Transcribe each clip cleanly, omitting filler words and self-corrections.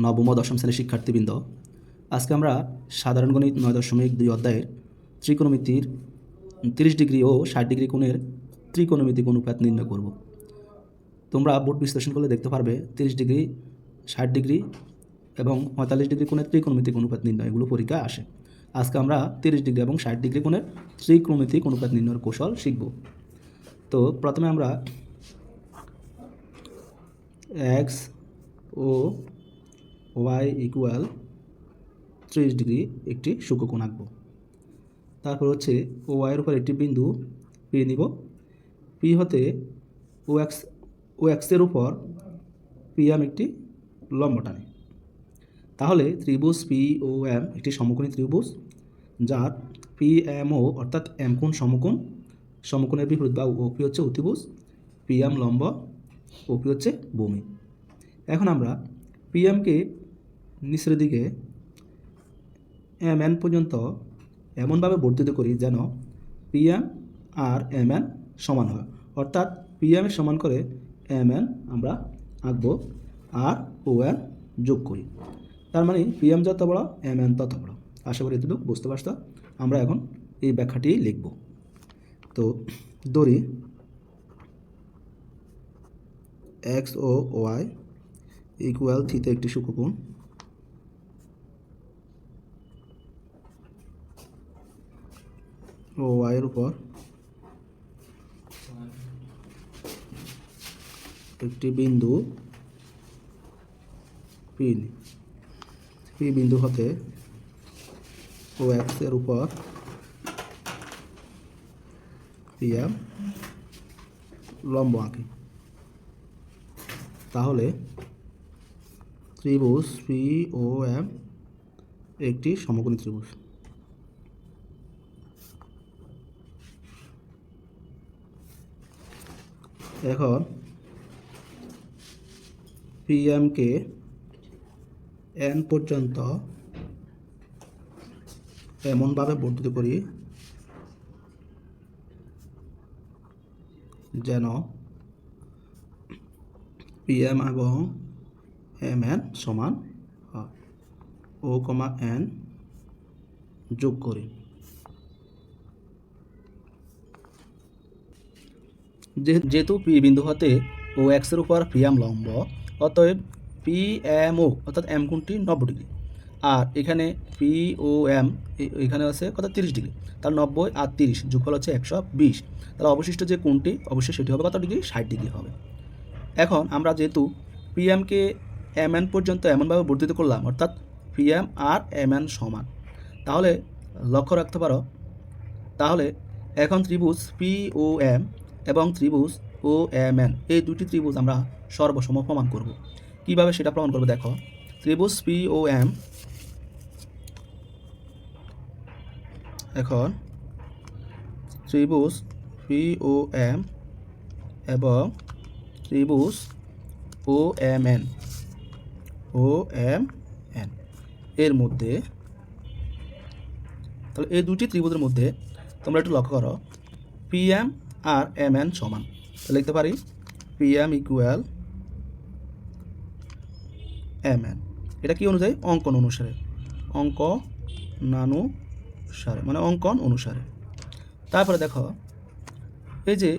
নবম ও দশম শ্রেণীর শিক্ষার্থীবৃন্দ, আজকে আমরা সাধারণ গণিত 9.2 অধ্যায়ের ত্রিকোণমিতির 30 ডিগ্রি ও 60 ডিগ্রি কোণের ত্রিকোণমিতিক অনুপাত নির্ণয় করব। তোমরা বোর্ড বিশ্লেষণ করলে দেখতে পারবে 30 ডিগ্রি, 60 ডিগ্রি এবং 45 ডিগ্রি কোণের ত্রিকোণমিতিক অনুপাত নির্ণয় এগুলো পরীক্ষায় আসে। আজকে আমরা 30 ডিগ্রি এবং 60 ডিগ্রি কোণের ত্রিকোণমিতিক অনুপাত নির্ণয়ের কৌশল শিখব। তো প্রথমে আমরা এক্স ও ওয়াই ইকুয়াল 30 ডিগ্রি একটি সূক্ষ্মকোণ আঁকব। তারপর হচ্ছে ও ওয়াইয়ের উপর একটি বিন্দু পি নিব। পি হতে ও এক্সের উপর পি এম একটি লম্ব টানে। তাহলে ত্রিভুজ পি ও এম একটি সমকোণী ত্রিভুজ, যার পি এম ও অর্থাৎ এম কোণ সমকোণ, সমকোণের বিপরীত বা ওপি হচ্ছে অতিভুজ, পি এম লম্ব, ওপি হচ্ছে ভূমি। এখন আমরা পি এমকে নিচের দিকে এম এন পর্যন্ত এমনভাবে বর্ধিত করি যেন পি এম আর এম এন সমান হয়, অর্থাৎ পি এম এর সমান করে এম এন আমরা আঁকবো আর ও এন যোগ করি। তার মানে পি এম যত বড় এম এন তত বড়। আশা করি এতটুকু বুঝতে পারছো। আমরা এখন এই ব্যাখ্যাটি লিখব। তো ধরি এক্স ও ওয়াই ইকুয়াল থিতা একটি সূক্ষ্মকোণ। ও ওয়াইয়ের উপর একটি বিন্দু পি বিন্দু হতে ও এক্সের উপর পি এম লম্ব আঁকি। তাহলে ত্রিভুজ পি ও এম একটি সমকোণী ত্রিভুজ। এখন পি এমকে এন পর্যন্ত এমনভাবে বর্ধিত করি যেন পি এম এবং এম এন সমান হয়। ও কমা এন যোগ করি। যেহেতু পি বিন্দু হতে ও এক্সের উপর পি এম লম্ব, অতএব পি এম ও অর্থাৎ এম কোণটি 90 ডিগ্রি, আর এখানে পি ও এম এখানে আছে কত 30 ডিগ্রি, তার 90 আর 30 যোগফল হচ্ছে 120। তাহলে অবশিষ্ট যে কোণটি অবশ্যই সেটি হবে কত ডিগ্রি, 60 ডিগ্রি হবে। এখন আমরা যেহেতু পি এমকে এম এন পর্যন্ত এমনভাবে বর্ধিত করলাম, অর্থাৎ পি এম আর এম এন সমান, তাহলে লক্ষ্য রাখতে পারো, তাহলে এখন ত্রিভুজ পি ও এম এবং ত্রিভুজ ও এম এন এই দুটি ত্রিভুজ আমরা সর্বসম প্রমাণ করব। কিভাবে সেটা প্রমাণ করব দেখো। ত্রিভুজ পি ও এম, এখন ত্রিভুজ পি ও এম এবং ত্রিভুজ ও এম এন এর মধ্যে, তাহলে এই দুটি ত্রিভুজের মধ্যে তোমরা একটু লক্ষ্য করো, পি এম আর এম এন সমান। তাহলে লিখতে পারি P M equal M N. এটা কি অনুযায়ী? অঙ্কন অনুসারে, মানে অঙ্কন অনুসারে। তারপরে দেখো এই যে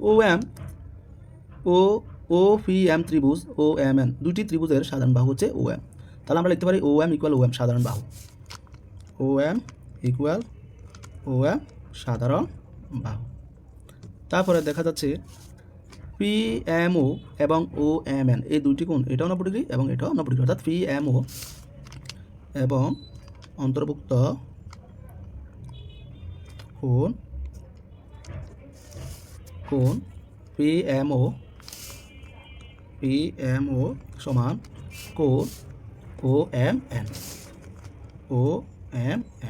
ও এম ও পি এম ত্রিভুজ ও এম এন দুটি ত্রিভুজের সাধারণ বাহু হচ্ছে ও এম। তাহলে আমরা লিখতে পারি ও এম ইকুয়াল ও এম সাধারণ বাহু। ও এম ইকুয়াল ও এম সাধারণ বাহু। তারপরে দেখা যাচ্ছে পি এম ও এবং ও এম এন এই দুইটি কোণ, এটাও 90 ডিগ্রি এবং এটাও 90 ডিগ্রি, অর্থাৎ পি এম ও এবং অন্তর্ভুক্ত কোণ পি এম ও সমান কোণ ও এম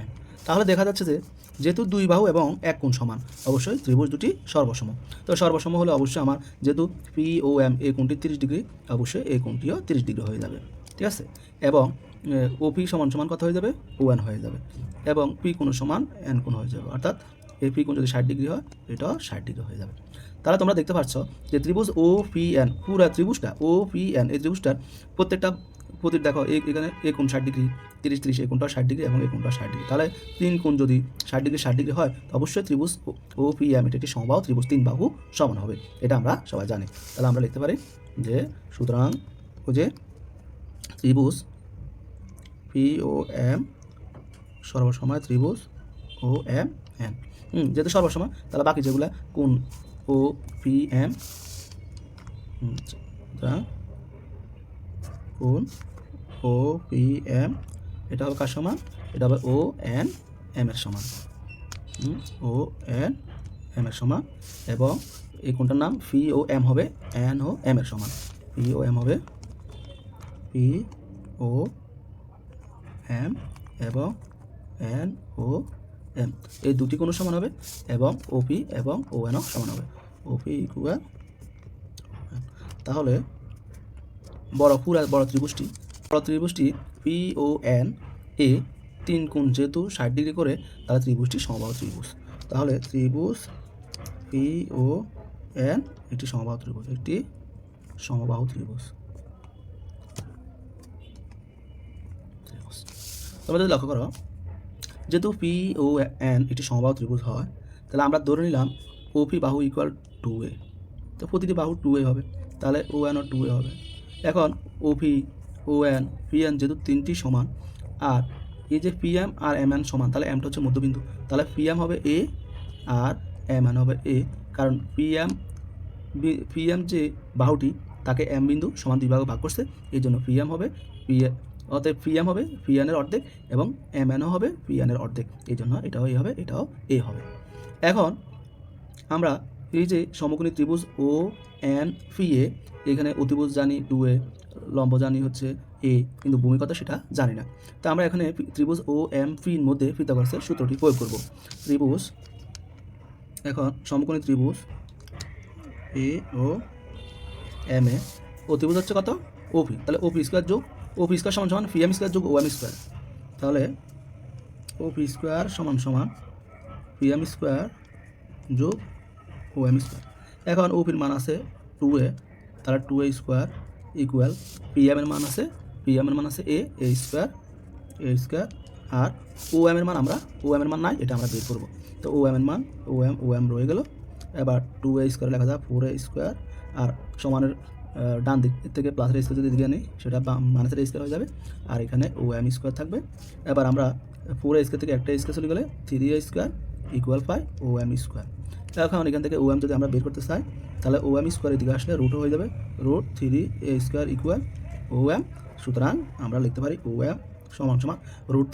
এন। তাহলে দেখা যাচ্ছে যে যেহেতু দুই বাহু এবং এক কোণ সমান, অবশ্যই ত্রিভুজ দুটি সর্বসম। তো সর্বসম হলে অবশ্যই আমার যেহেতু পি ও এম এই কোণটি 30 ডিগ্রি, অবশ্যই এই কোণটিও 30 ডিগ্রি হয়ে যাবে, ঠিক আছে। এবং ওপি সমান সমান কত হয়ে যাবে, ও এন হয়ে যাবে, এবং পি কোণ সমান এন কোণ হয়ে যাবে, অর্থাৎ এই পি কোণ যদি 60 ডিগ্রি হয় এটাও 60 ডিগ্রি হয়ে যাবে। তাহলে তোমরা দেখতে পাচ্ছ যে ত্রিভুজ ও পি এন, পুরা ত্রিভুজটা ও পি এন এই ত্রিভুজটার প্রত্যেকটা প্রতি দেখো এখানে এ কোণ 60 ডিগ্রি, 30 30, এই কোণটা 60 ডিগ্রি এবং এই কোণটা 60 ডিগ্রি। তাহলে 3 কোণ যদি 60 ডিগ্রি হয় তো অবশ্যই ত্রিভুজ ও পি এম এটা একটি সমবাহু ত্রিভুজ, 3 বাহু সমান হবে, এটা আমরা সবাই জানি। তাহলে আমরা লিখতে পারি যে সুতরাং ওই যে ত্রিভুজ পি ও এম সর্বসময় ত্রিভুজ ও এম এন, যেহেতু সর্বসময় তাহলে বাকি যেগুলো কোণ ও পি এম, কোণ ও পি এম এটা হবে কার সমান, এটা হবে ও এন এম এর সমান, ও এন এম এর সমান, এবং এই কোণটার নাম পি ও এম হবে এন ও এম এর সমান, পি ও এম হবে পি ও এম এবং এন ও এম, এই দুটি কোণ সমান হবে এবং ওপি এবং ও এনও সমান হবে, ওপি ইকুয়াল। তাহলে বড় ত্রিভুজটি পি ও এন এ 3 কোণ যেহেতু 60 ডিগ্রি করে, তাহলে ত্রিভুজটি সমবাহু ত্রিভুজ। তাহলে ত্রিভুজ পি ও এন একটি সমবাহু ত্রিভুজ, একটি সমবাহু ত্রিভুজ। তোমরা যদি লক্ষ্য করো, যেহেতু পি ও এন একটি সমবাহু ত্রিভুজ হয়, তাহলে আমরা ধরে নিলাম ওপি বাহু ইকুয়াল 2a, তো প্রতিটি বাহু 2a হবে, তাহলে ও এন ও 2a হবে। এখন OP O N P N যেহেতু 3টি সমান, আর এই যে পি এম আর এম এন সমান, তাহলে এমটা হচ্ছে মধ্যবিন্দু, তাহলে পি এম হবে এ আর এম এন হবে এ, কারণ পি এম যে বাহুটি তাকে এম বিন্দু সমান 2 ভাগে ভাগ করছে, এই জন্য পি এম হবে অতএব পি এম হবে পি এনের অর্ধেক এবং এম এনও হবে পি এনের অর্ধেক, এই জন্য এটাও এ হবে, এটাও এ হবে। এখন আমরা এই যে সমকোণী ত্রিভুজ ও এন পি এ, এখানে অতিভুজ জানি 2a, লম্ব জানি হচ্ছে এ, কিন্তু ভূমি কত সেটা জানি না। তো আমরা এখানে ত্রিভুজ ও এম পির মধ্যে পিথাগোরাসের সূত্রটি প্রয়োগ করব। ত্রিভুজ, এখন সমকোণী ত্রিভুজ এ ও এম এ, অতিভুজ হচ্ছে কত ওপি, তাহলে ওপি স্কোয়ার যোগ ওপি স্কোয়ার সমান সমান পি এম স্কোয়ার যোগ ও এম স্কোয়ার, তাহলে ওপি স্কোয়ার সমান সমান পি এম স্কোয়ার যোগ ও এম স্কোয়ার। এখন ওপির মান আছে 2a, তাহলে 2a square equal P M এর মান আছে এ স্কোয়ার, আর ও এম এর মান ও এম এর মান নাই, এটা আমরা বের করবো। তো ও এম এর মান ও এম রয়ে গেল। এবার 2a স্কোয়ার লেখা যায় 4a স্কোয়ার, আর সমানের ডান দিক থেকে প্লাসের স্কোয়ার যদি দিকে নিই সেটা মাইনাসের স্কোয়ার হয়ে যাবে, আর এখানে ও এম স্কোয়ার থাকবে। এবার আমরা 4a স্কোয়ার থেকে একটা স্কোয়ার চলে গেলে 3a স্কোয়ার ইকুয়াল পাই ও এম স্কোয়ার। এখন এখান থেকে ও এম যদি আমরা বের করতে চাই, তাহলে ও এম স্কোয়ারের দিকে আসলে রুটও হয়ে যাবে, রুট 3a স্কোয়ার ইকুয়াল ও এম। সুতরাং আমরা লিখতে পারি ও এম সমান সমান রুট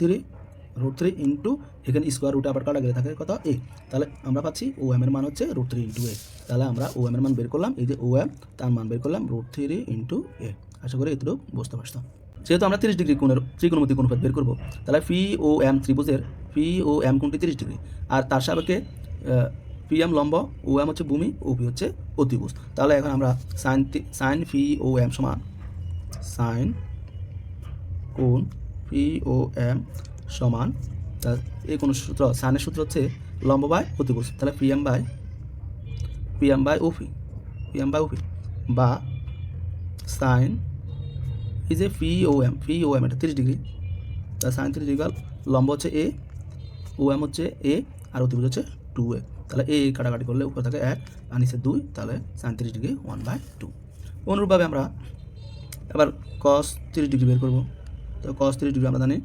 থ্রি ইন্টু এখানে স্কোয়ার রুটে আবার কাটা গেলে থাকে কত এ, তাহলে আমরা পাচ্ছি ও এম এর মান হচ্ছে রুট 3 ইন্টু এ। তাহলে আমরা ও এম এর মান বের করলাম, এই যে ও এম তার মান বের করলাম রুট 3 ইন্টু এ। আশা করি এটুকু বুঝতে পারছো। যেহেতু আমরা 30 ডিগ্রি কোণের ত্রিকোণমিতিক অনুপাত বের করবো, তাহলে পি ও এম ত্রিভুজের পি ও এম কোণটি 30 ডিগ্রি, আর তার সাপেক্ষে পি এম লম্ব, ও এম হচ্ছে ভূমি, ও পি হচ্ছে অতিভুজ। তাহলে এখন আমরা সাইন পি ও এম সমান সাইন কোণ পি ও এম সমান, এই কোন সূত্র, সাইনের সূত্র হচ্ছে লম্ব বাই অতিভুজ, তাহলে পি এম বাই ওপি বা সাইন এই যে পি ও এম এটা 30 ডিগ্রি, তাহলে সাইন 30 ডিগ্রি, লম্ব হচ্ছে এ, ও এম হচ্ছে এ, আর অতিভুজ হচ্ছে 2a, তাহলে এ কাটাকাটি করলে উপরে থাকে 1 আর নিচে 2, তাহলে সাইন 30 ডিগ্রি 1/2। অনুরূপভাবে আমরা এবার কস 30 ডিগ্রি বের করবো। তো কস 30 ডিগ্রি আমরা জানি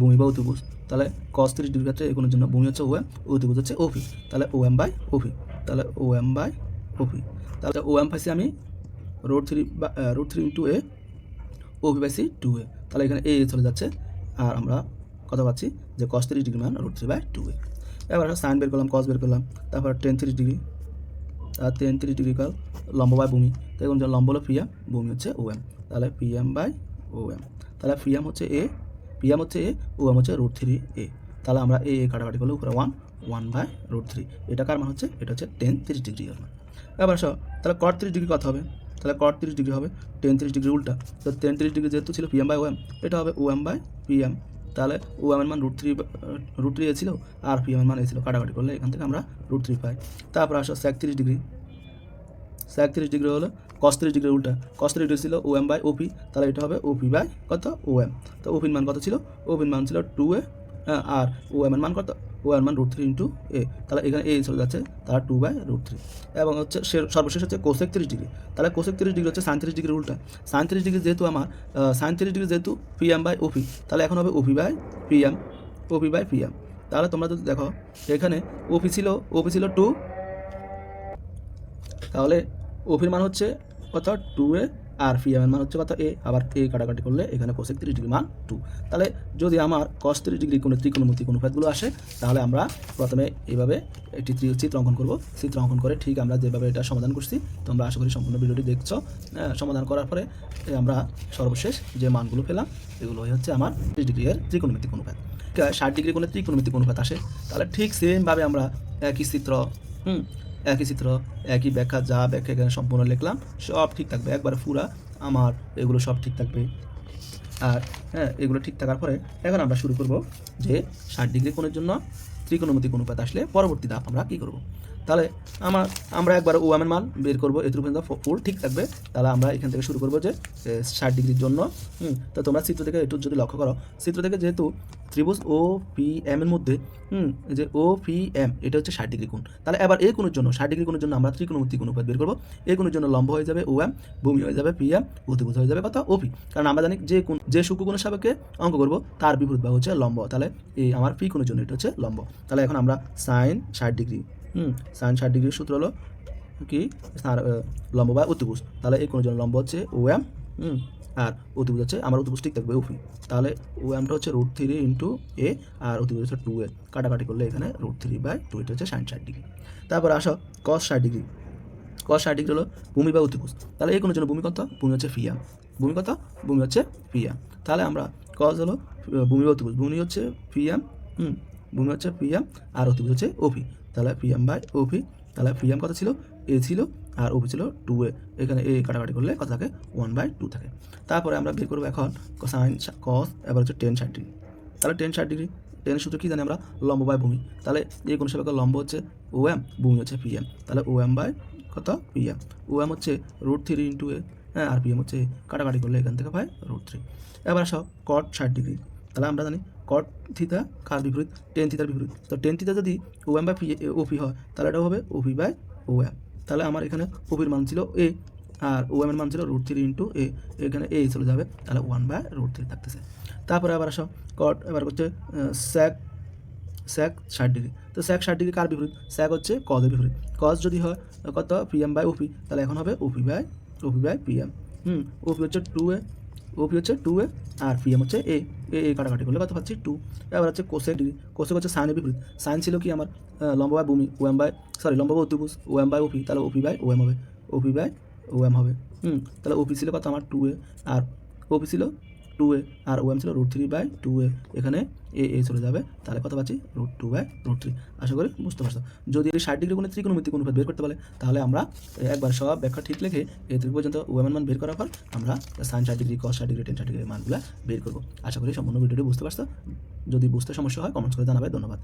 ভূমি বা অতিভুজ, তাহলে কস 30 ডিগ্রি ক্ষেত্রে এগুলোর জন্য ভূমি হচ্ছে ও এম, অতিভুজ হচ্ছে ওপি, তাহলে ও এম বাই ওপি, তাহলে ও এম পাইছি আমি রুট 3 ইন্টু এ, ওপি পাইছি 2a, তাহলে এখানে এ চলে যাচ্ছে, আর আমরা কথা পাচ্ছি যে কস 30 ডিগ্রি মান রুট 3/2a। এবার সাইন বের করলাম, কস বের করলাম, তারপর টেন 30 ডিগ্রি, আর টেন 30 ডিগ্রি কাল লম্ব বাই ভূমি, তাই এখন লম্ব হলো পি এম, ভূমি হচ্ছে ও এম, তাহলে P M by O M, তাহলে পি এম হচ্ছে এ, ও এম হচ্ছে রুট 3a, তাহলে আমরা এ কাটাকাটি করলে উপরে 1/√3, এটা কার মান হচ্ছে, এটা হচ্ছে টেন 30 ডিগ্রি এর মান। এবার তাহলে কট 30 ডিগ্রি কত হবে, তাহলে কট 30 ডিগ্রি হবে টেন 30 ডিগ্রি উল্টা, তো টেন 30 ডিগ্রি যেহেতু ছিল P M by O M, এটা হবে O M by P M, তাহলে ও এম এর মান রুট 3 ছিল, আর পি এম এর মান এ ছিল, কাটাকাটি করলে এখান থেকে আমরা রুট 3 পাই। তারপর আসো 30 ডিগ্রি হলো কস 30 ডিগ্রির উল্টা, কস 30 ডিগ্রি ছিল ও এম বাই ওপি, তাহলে এটা হবে ওপি বাই কত ও এম। তো ওপির মান কত ছিল, ওপির মান ছিল 2a, আর ও এম এর মান কত, ও এর মান √3 ইন্টু এ, তাহলে এখানে এ চলে যাচ্ছে, তাহলে 2/√3। এবং হচ্ছে সর্বশেষ হচ্ছে কোসেক 30 ডিগ্রি, তাহলে কোসেক 30 ডিগ্রি হচ্ছে সাইন 30 ডিগ্রির উল্টা। সাইন 30 ডিগ্রি যেহেতু আমার সাইন 30 ডিগ্রি যেহেতু পিএম বাই ওপি, তাহলে এখন হবে OP by PM, OP by PM. তাহলে তোমরা যদি দেখো এখানে ওপি ছিল 2, তাহলে ওপির মান হচ্ছে কত 2a, আর পিএম এর মান হচ্ছে কত এ, আবার এ কাটাকাটি করলে এখানে কোসেক 30 ডিগ্রি মান 2। তাহলে যদি আমার কস 30 ডিগ্রি কোনো ত্রিকোণমিতিক অনুপাতগুলো আসে, তাহলে আমরা প্রথমে এইভাবে একটি চিত্র অঙ্কন করব। চিত্র অঙ্কন করে ঠিক আমরা যেভাবে এটা সমাধান করছি, তোমরা আশা করি সম্পূর্ণ ভিডিওটি দেখছো। সমাধান করার পরে আমরা সর্বশেষ যে মানগুলো পেলাম, এগুলোই হচ্ছে আমার 30 ডিগ্রি এর ত্রিকোণমিতিক অনুপাত। 60 ডিগ্রি কোনো ত্রিকোণমিতিক অনুপাত আসে, তাহলে ঠিক সেমভাবে আমরা একই চিত্র একই ব্যাখ্যা, যা ব্যাখ্যা এখানে সম্পূর্ণ লিখলাম সব ঠিক থাকবে, একবারে পুরা আমার এগুলো সব ঠিক থাকবে। আর এগুলো ঠিক থাকার পরে এখন আমরা শুরু করব যে 60 ডিগ্রি কোণের জন্য ত্রিকোণমিতিক অনুপাত আসলে পরবর্তী ধাপ আমরা কী করব। তাহলে আমরা একবার ও এর মান বের করবো, এটুকু পর্যন্ত ফুল ঠিক থাকবে। তাহলে আমরা এখান থেকে শুরু করবো যে 60 ডিগ্রির জন্য। তো তোমরা চিত্র থেকে একটু যদি লক্ষ্য করো, চিত্র থেকে যেহেতু ত্রিভুজ ও পি এম এর মধ্যে যে ও পি এম এটা হচ্ছে 60 ডিগ্রি কোণ, তাহলে এবার এই কোণের জন্য 60 ডিগ্রি কোণের জন্য আমরা ত্রিকোণমিতিক অনুপাত বের করবো। এই কোণের জন্য লম্ব হয়ে যাবে ও এম, ভূমি হয়ে যাবে পি এম, অতিভুজ হয়ে যাবে কত ওপি। কারণ আমরা জানি যে সূক্ষ্মকোণের সাপেক্ষে অঙ্ক করবো তার বিপরীত বাহু হচ্ছে লম্ব, তাহলে এই আমার পি কোণের জন্য এটা হচ্ছে লম্ব। তাহলে এখন আমরা সাইন 60 ডিগ্রি সাইন 60 ডিগ্রির সূত্র হলো কি লম্ব বা অতিভুজ, তাহলে এই কোণের জন্য লম্ব হচ্ছে ও এম, আর অতিভুজ হচ্ছে আমার অতিভুজ ঠিক থাকবে ওপি, তাহলে ও এমটা হচ্ছে √3 ইন্টু এ, আর অতিভুজ হচ্ছে 2a, কাটাকাটি করলে এখানে √3/2, এটা হচ্ছে সাইন 60 ডিগ্রি। তারপর আসো কস 60 ডিগ্রি, কস 60 ডিগ্রি হলো ভূমি বা অতিভুজ, তাহলে এই কোণের জন্য ভূমি কত, ভূমি হচ্ছে ফিএম, ভূমি কত, ভূমি হচ্ছে পিএম। তাহলে আমরা কস হলো ভূমি বা অতিভুজ, ভূমি হচ্ছে পিএম, ভূমি হচ্ছে পিএম, আর অতিভুজ হচ্ছে ওপি, তাহলে পিএম বাই ওপি। তাহলে পিএম কত ছিল, এ ছিল, আর ওপি ছিল 2a, এখানে এ কাটাকাটি করলে কত থাকে 1/2 থাকে। তারপরে আমরা বের করবো এখন সাইন কস, এবার হচ্ছে টেন 60 ডিগ্রি। তাহলে টেন 60 ডিগ্রি, টেনের সূত্র কী জানি আমরা, লম্ব বাই ভূমি, তাহলে এই কোণ সাপেক্ষে লম্ব হচ্ছে ও এম, ভূমি হচ্ছে পিএম, তাহলে ও এম বাই কত পিএম, ও এম হচ্ছে √3 ইন্টু এ, আর পিএম হচ্ছে কাটাকাটি করলে এখান থেকে পাই √3। এবার আসো কট 60 ডিগ্রি, তাহলে আমরা জানি কট থিতা কার বিপরীত, টেন থিতার বিপরীত, তো টেন থিতা যদি ও এম বাই ওপি হয়, তাহলে এটাও হবে ওপি বাই ও এম। তাহলে আমার এখানে ওপির মান ছিল এ, আর ও এম এর মান ছিল √3 ইন্টু এ, এখানে এ চলে যাবে, তাহলে 1/√3 থাকতেছে। তারপরে আবার আসো কট, এবার হচ্ছে স্যাক 60 ডিগ্রি, তো স্যাক 60 ডিগ্রি কার বিপরীত, স্যাক হচ্ছে কজের বিপরীত, কজ যদি হয় কত পিএম বাই ওপি, তাহলে এখন হবে ওপি বাই পিএম। ওপি হচ্ছে 2a, ওপি হচ্ছে 2a, আর পিএম হচ্ছে এ, এ কাটাকাটি করলে কত পাচ্ছি 2। এবার হচ্ছে কোসেক ডিগ্রি, কোসেক হচ্ছে সাইনের বিপরীত, সাইন ছিল কি আমার লম্ব বাই ভূমি ও এম বাই, লম্ব বাই অতিভুজ ও এম বাই ওপি, তাহলে ওপি বাই ও এম হবে, ওপি বাই ও এম হবে। তাহলে ওপি ছিল কত আমার 2a, আর ওপি ছিল 2a, আর ও এম ছিল √3/2a, এখানে এ চলে যাবে, তাহলে কত পাচ্ছি √2/√3। আশা করি বুঝতে পারছো। যদি এই 60 ডিগ্রি কোণে ত্রিকোণমিতিক অনুপাত বের করতে পারে, তাহলে আমরা একবার সব ব্যাখ্যা ঠিক লিখে এ থেকে পর্যন্ত ও এম এর মান বের করার পর আমরা সাইন 60 ডিগ্রি, কস 60 ডিগ্রি, টেন 60 ডিগ্রির মানগুলো বের করবো। আশা করি সম্পূর্ণ ভিডিওটি বুঝতে পারছো। যদি বুঝতে সমস্যা হয় কমেন্টস করে জানাবে। ধন্যবাদ।